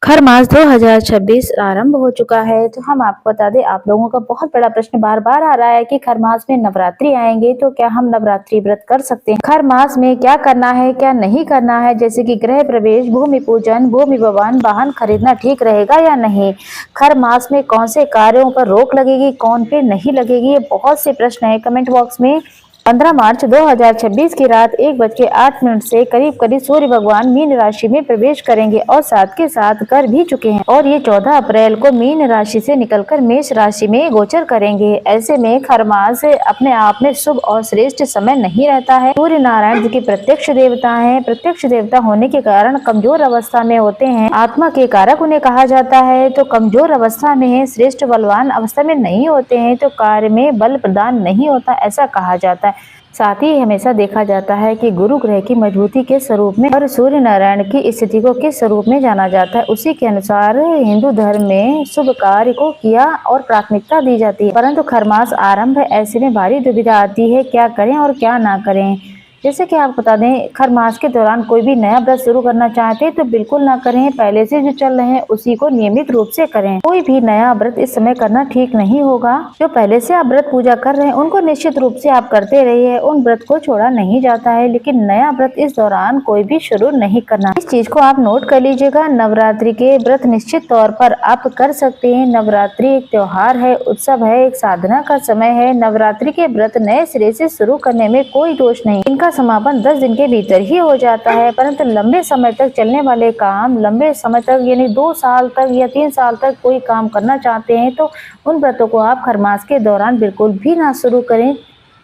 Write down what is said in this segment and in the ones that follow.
खर मास 2026 आरंभ हो चुका है। तो हम आपको बता दें, आप लोगों का बहुत बड़ा प्रश्न बार बार आ रहा है कि खर मास में नवरात्रि आएंगे तो क्या हम नवरात्रि व्रत कर सकते हैं। खर मास में क्या करना है क्या नहीं करना है, जैसे कि गृह प्रवेश, भूमि पूजन, भूमि भवन, वाहन खरीदना ठीक रहेगा या नहीं। खर मास में कौन से कार्यों पर रोक लगेगी, कौन पे नहीं लगेगी, ये बहुत से प्रश्न है। कमेंट बॉक्स में 15 मार्च 2026 की रात 1:08 से करीब सूर्य भगवान मीन राशि में प्रवेश करेंगे और साथ के साथ कर भी चुके हैं और ये 14 अप्रैल को मीन राशि से निकलकर मेष राशि में गोचर करेंगे। ऐसे में खर मास अपने आप में शुभ और श्रेष्ठ समय नहीं रहता है। सूर्य नारायण जी के प्रत्यक्ष देवता हैं। प्रत्यक्ष देवता होने के कारण कमजोर अवस्था में होते हैं। आत्मा के कारक उन्हें कहा जाता है। तो कमजोर अवस्था में है, श्रेष्ठ बलवान अवस्था में नहीं होते हैं तो कार्य में बल प्रदान नहीं होता, ऐसा कहा जाता है। साथ ही हमेशा देखा जाता है कि गुरु ग्रह की मजबूती के स्वरूप में और सूर्य नारायण की स्थिति को किस स्वरूप में जाना जाता है, उसी के अनुसार हिंदू धर्म में शुभ कार्य को किया और प्राथमिकता दी जाती है। परंतु खरमास आरंभ है, ऐसे में भारी दुविधा आती है, क्या करें और क्या ना करें। जैसे कि आप बता दें, खर मास के दौरान कोई भी नया व्रत शुरू करना चाहते हैं तो बिल्कुल ना करें, पहले से जो चल रहे हैं उसी को नियमित रूप से करें। कोई भी नया व्रत इस समय करना ठीक नहीं होगा। जो पहले से आप व्रत पूजा कर रहे हैं उनको निश्चित रूप से आप करते रहिए, उन व्रत को छोड़ा नहीं जाता है, लेकिन नया व्रत इस दौरान कोई भी शुरू नहीं करना। इस चीज को आप नोट कर लीजिएगा। नवरात्रि के व्रत निश्चित तौर पर आप कर सकते हैं। नवरात्रि एक त्योहार है, उत्सव है, एक साधना का समय है। नवरात्रि के व्रत नए सिरे से शुरू करने में कोई दोष नहीं। इनका समापन 10 दिन के भीतर ही हो जाता है, परंतु लंबे समय तक चलने वाले काम, लंबे समय तक यानी 2 साल तक या 3 साल तक कोई काम करना चाहते हैं तो उन व्रतों को आप खरमास के दौरान बिल्कुल भी ना शुरू करें।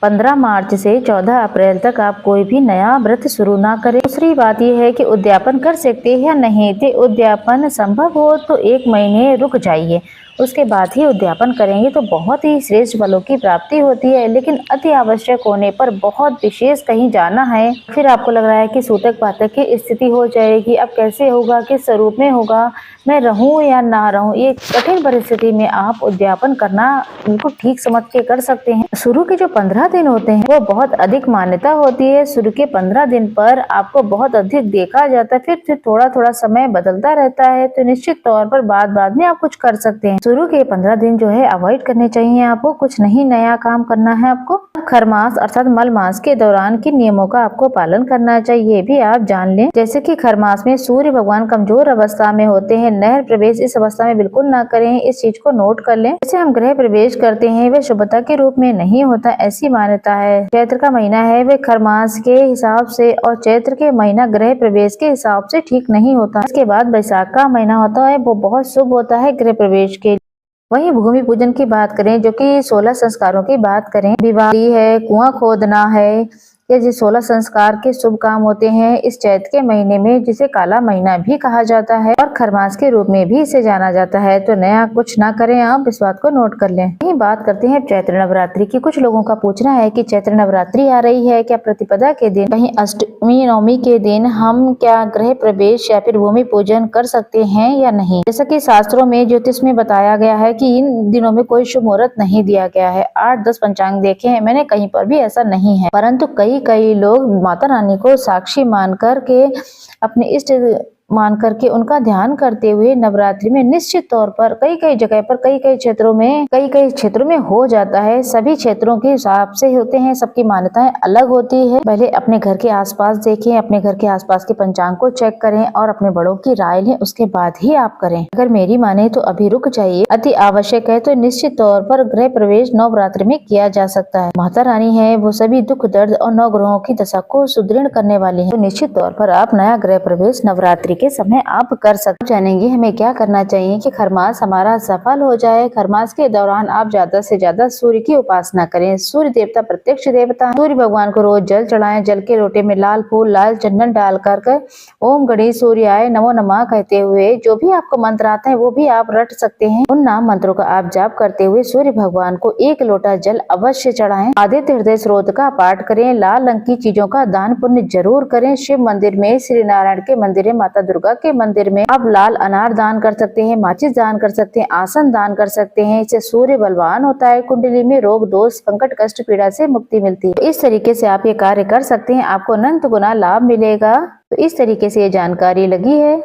15 मार्च से 14 अप्रैल तक आप कोई भी नया व्रत शुरू ना करें। दूसरी बात यह है कि उद्यापन कर सकते हैं या नहीं। तो उद्यापन संभव हो तो 1 महीने रुक जाइए, उसके बाद ही उद्यापन करेंगे तो बहुत ही श्रेष्ठ फलों की प्राप्ति होती है। लेकिन अति आवश्यक होने पर, बहुत विशेष कहीं जाना है, फिर आपको लग रहा है कि सूतक पातक की स्थिति हो जाएगी, अब कैसे होगा, किस स्वरूप में होगा, मैं रहूं या ना रहूं, ये कठिन परिस्थिति में आप उद्यापन करना बिल्कुल ठीक समझ के कर सकते हैं। शुरू के जो 15 दिन होते हैं वो बहुत अधिक मान्यता होती है। शुरू के 15 दिन पर आपको बहुत अधिक देखा जाता है, फिर थोड़ा थोड़ा समय बदलता रहता है, तो निश्चित तौर पर बाद में आप कुछ कर सकते हैं। शुरू के 15 दिन जो है अवॉइड करने चाहिए आपको, कुछ नहीं नया काम करना है आपको। खरमास अर्थात मल मास के दौरान किन नियमों का आपको पालन करना चाहिए ये भी आप जान लें। जैसे कि खरमास में सूर्य भगवान कमजोर अवस्था में होते हैं, नहर प्रवेश इस अवस्था में बिल्कुल ना करें, इस चीज को नोट कर लें। जैसे हम गृह प्रवेश करते हैं वह शुभता के रूप में नहीं होता, ऐसी मान्यता है। चैत्र का महीना है वह खरमास के हिसाब से और चैत्र के महीना गृह प्रवेश के हिसाब से ठीक नहीं होता। इसके बाद बैसाख का महीना होता है, वो बहुत शुभ होता है गृह प्रवेश के। वहीं भूमि पूजन की बात करें, जो कि 16 संस्कारों की बात करें, विवाह है, कुआं खोदना है, ये 16 संस्कार के शुभ काम होते हैं इस चैत्र के महीने में, जिसे काला महीना भी कहा जाता है और खरमास के रूप में भी इसे जाना जाता है। तो नया कुछ ना करें, आप इस बात को नोट कर लें। यही बात करते हैं चैत्र नवरात्रि की। कुछ लोगों का पूछना है कि चैत्र नवरात्रि आ रही है, क्या प्रतिपदा के दिन, कहीं अष्टमी नवमी के दिन हम क्या गृह प्रवेश या फिर भूमि पूजन कर सकते हैं या नहीं। जैसा कि शास्त्रों में, ज्योतिष में बताया गया है कि इन दिनों में कोई शुभ मुहूर्त नहीं दिया गया है। 8-10 पंचांग देखे हैं मैंने, कहीं पर भी ऐसा नहीं है, परंतु कई लोग माता रानी को साक्षी मान कर के, अपने इष्ट मान करके उनका ध्यान करते हुए नवरात्रि में निश्चित तौर पर कई जगह पर कई क्षेत्रों में हो जाता है। सभी क्षेत्रों के हिसाब से होते हैं, सबकी मान्यताएं अलग होती है। पहले अपने घर के आसपास देखें, अपने घर के आसपास के पंचांग को चेक करें और अपने बड़ों की राय लें, उसके बाद ही आप करें। अगर मेरी माने तो अभी रुक जाइए, अति आवश्यक है तो निश्चित तौर पर गृह प्रवेश नवरात्रि में किया जा सकता है। माता रानी है वो सभी दुख दर्द और नवग्रहों की दशा को सुदृढ़ करने वाली है, तो निश्चित तौर पर आप नया गृह प्रवेश नवरात्रि के समय आप कर सकते। जानेंगे हमें क्या करना चाहिए कि खरमास हमारा सफल हो जाए। खरमास के दौरान आप ज्यादा से ज्यादा सूर्य की उपासना करें। सूर्य देवता प्रत्यक्ष देवता, सूर्य भगवान को रोज जल चढ़ाएं। जल के लोटे में लाल फूल, लाल चंदन डाल कर ओम गणेश सूर्याय नमो नमः कहते हुए जो भी आपको मंत्र आता है वो भी आप रट सकते हैं। उन नाम मंत्रों का आप जाप करते हुए सूर्य भगवान को 1 लोटा जल अवश्य चढ़ाएं। आदित्य हृदय स्रोत का पाठ करें। लाल रंग की चीजों का दान पुण्य जरूर करें। शिव मंदिर में, श्री नारायण के मंदिर में, माता दुर्गा के मंदिर में आप लाल अनार दान कर सकते हैं, माचिस दान कर सकते हैं, आसन दान कर सकते हैं। इससे सूर्य बलवान होता है, कुंडली में रोग दोष संकट कष्ट पीड़ा से मुक्ति मिलती है। इस तरीके से आप ये कार्य कर सकते हैं, आपको अनंत गुना लाभ मिलेगा। तो इस तरीके से ये जानकारी लगी है।